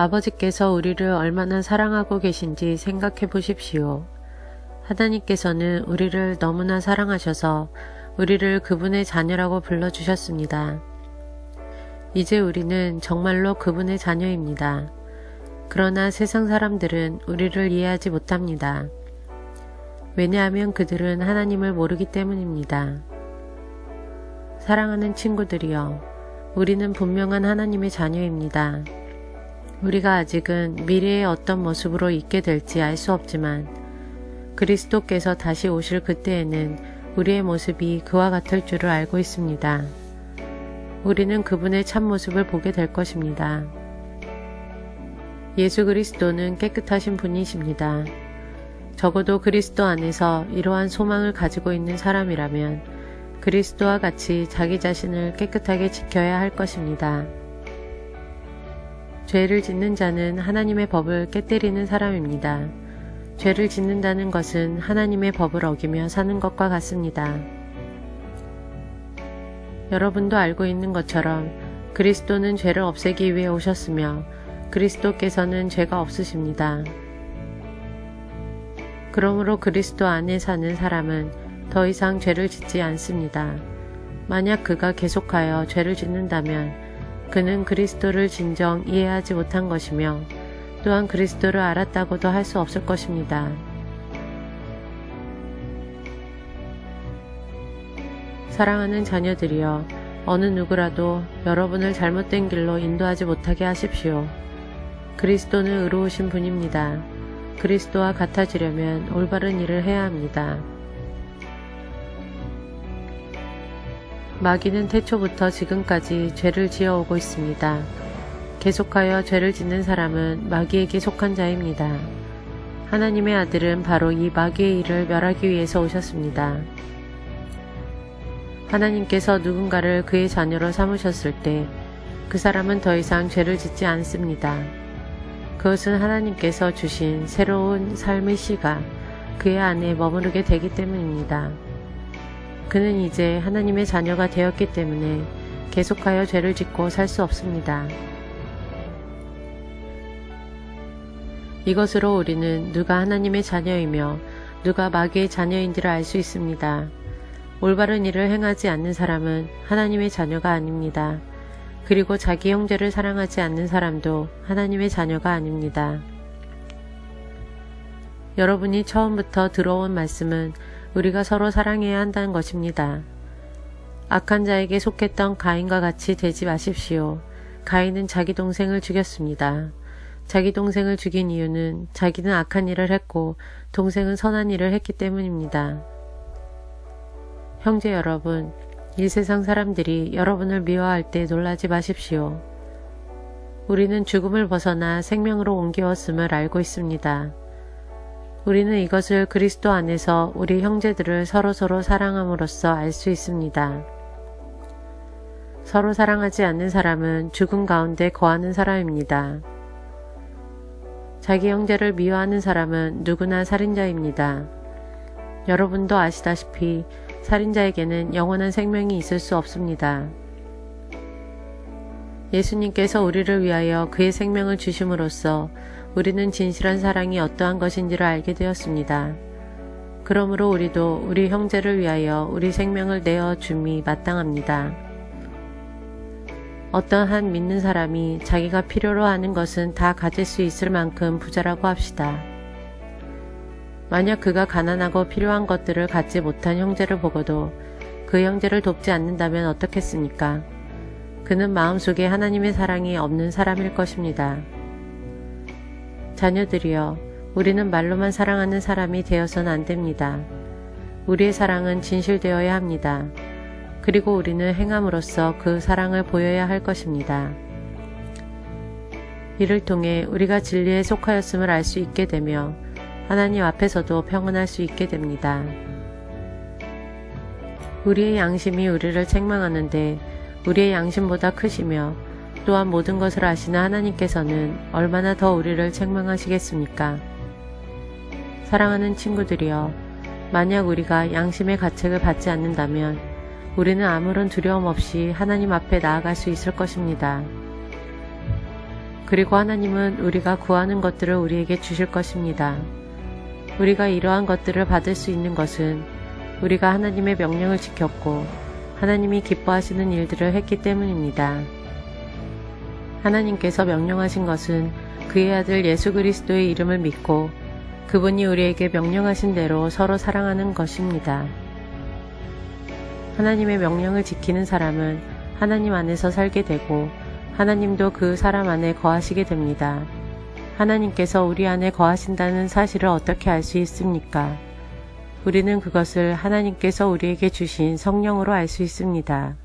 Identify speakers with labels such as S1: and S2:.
S1: 아버지께서 우리를 얼마나 사랑하고 계신지 생각해 보십시오. 하나님께서는 우리를 너무나 사랑하셔서 우리를 그분의 자녀라고 불러주셨습니다. 이제 우리는 정말로 그분의 자녀입니다. 그러나 세상 사람들은 우리를 이해하지 못합니다. 왜냐하면 그들은 하나님을 모르기 때문입니다. 사랑하는 친구들이여, 우리는 분명한 하나님의 자녀입니다. 우리가 아직은 미래의 어떤 모습으로 있게 될지 알 수 없지만 그리스도께서 다시 오실 그때에는 우리의 모습이 그와 같을 줄을 알고 있습니다. 우리는 그분의 참모습을 보게 될 것입니다. 예수 그리스도는 깨끗하신 분이십니다. 적어도 그리스도 안에서 이러한 소망을 가지고 있는 사람이라면 그리스도와 같이 자기 자신을 깨끗하게 지켜야 할 것입니다. 죄를 짓는 자는 하나님의 법을 깨뜨리는 사람입니다. 죄를 짓는다는 것은 하나님의 법을 어기며 사는 것과 같습니다. 여러분도 알고 있는 것처럼 그리스도는 죄를 없애기 위해 오셨으며 그리스도께서는 죄가 없으십니다. 그러므로 그리스도 안에 사는 사람은 더 이상 죄를 짓지 않습니다. 만약 그가 계속하여 죄를 짓는다면 그는 그리스도를 진정 이해하지 못한 것이며 또한 그리스도를 알았다고도 할 수 없을 것입니다. 사랑하는 자녀들이여, 어느 누구라도 여러분을 잘못된 길로 인도하지 못하게 하십시오. 그리스도는 의로우신 분입니다. 그리스도와 같아지려면 올바른 일을 해야 합니다. 마귀는 태초부터 지금까지 죄를 지어오고 있습니다. 계속하여 죄를 짓는 사람은 마귀에게 속한 자입니다. 하나님의 아들은 바로 이 마귀의 일을 멸하기 위해서 오셨습니다. 하나님께서 누군가를 그의 자녀로 삼으셨을 때 그 사람은 더 이상 죄를 짓지 않습니다. 그것은 하나님께서 주신 새로운 삶의 씨가 그의 안에 머무르게 되기 때문입니다. 그는 이제 하나님의 자녀가 되었기 때문에 계속하여 죄를 짓고 살 수 없습니다. 이것으로 우리는 누가 하나님의 자녀이며 누가 마귀의 자녀인지를 알 수 있습니다. 올바른 일을 행하지 않는 사람은 하나님의 자녀가 아닙니다. 그리고 자기 형제를 사랑하지 않는 사람도 하나님의 자녀가 아닙니다. 여러분이 처음부터 들어온 말씀은 우리가 서로 사랑해야 한다는 것입니다. 악한 자에게 속했던 가인과 같이 되지 마십시오. 가인은 자기 동생을 죽였습니다. 자기 동생을 죽인 이유는 자기는 악한 일을 했고 동생은 선한 일을 했기 때문입니다. 형제 여러분, 이 세상 사람들이 여러분을 미워할 때 놀라지 마십시오. 우리는 죽음을 벗어나 생명으로 옮겨왔음을 알고 있습니다. 우리는 이것을 그리스도 안에서 우리 형제들을 서로서로 사랑함으로써 알 수 있습니다. 서로 사랑하지 않는 사람은 죽음 가운데 거하는 사람입니다. 자기 형제를 미워하는 사람은 누구나 살인자입니다. 여러분도 아시다시피 살인자에게는 영원한 생명이 있을 수 없습니다. 예수님께서 우리를 위하여 그의 생명을 주심으로써 우리는 진실한 사랑이 어떠한 것인지를 알게 되었습니다. 그러므로 우리도 우리 형제를 위하여 우리 생명을 내어 줌이 마땅합니다. 어떠한 믿는 사람이 자기가 필요로 하는 것은 다 가질 수 있을 만큼 부자라고 합시다. 만약 그가 가난하고 필요한 것들을 갖지 못한 형제를 보고도 그 형제를 돕지 않는다면 어떻겠습니까? 그는 마음속에 하나님의 사랑이 없는 사람일 것입니다. 자녀들이여, 우리는 말로만 사랑하는 사람이 되어서는 안 됩니다. 우리의 사랑은 진실되어야 합니다. 그리고 우리는 행함으로써 그 사랑을 보여야 할 것입니다. 이를 통해 우리가 진리에 속하였음을 알 수 있게 되며 하나님 앞에서도 평안할 수 있게 됩니다. 우리의 양심이 우리를 책망하는데 우리의 양심보다 크시며 또한 모든 것을 아시는 하나님께서는 얼마나 더 우리를 책망하시겠습니까? 사랑하는 친구들이여, 만약 우리가 양심의 가책을 받지 않는다면 우리는 아무런 두려움 없이 하나님 앞에 나아갈 수 있을 것입니다. 그리고 하나님은 우리가 구하는 것들을 우리에게 주실 것입니다. 우리가 이러한 것들을 받을 수 있는 것은 우리가 하나님의 명령을 지켰고 하나님이 기뻐하시는 일들을 했기 때문입니다. 하나님께서 명령하신 것은 그의 아들 예수 그리스도의 이름을 믿고 그분이 우리에게 명령하신 대로 서로 사랑하는 것입니다. 하나님의 명령을 지키는 사람은 하나님 안에서 살게 되고 하나님도 그 사람 안에 거하시게 됩니다. 하나님께서 우리 안에 거하신다는 사실을 어떻게 알 수 있습니까? 우리는 그것을 하나님께서 우리에게 주신 성령으로 알 수 있습니다.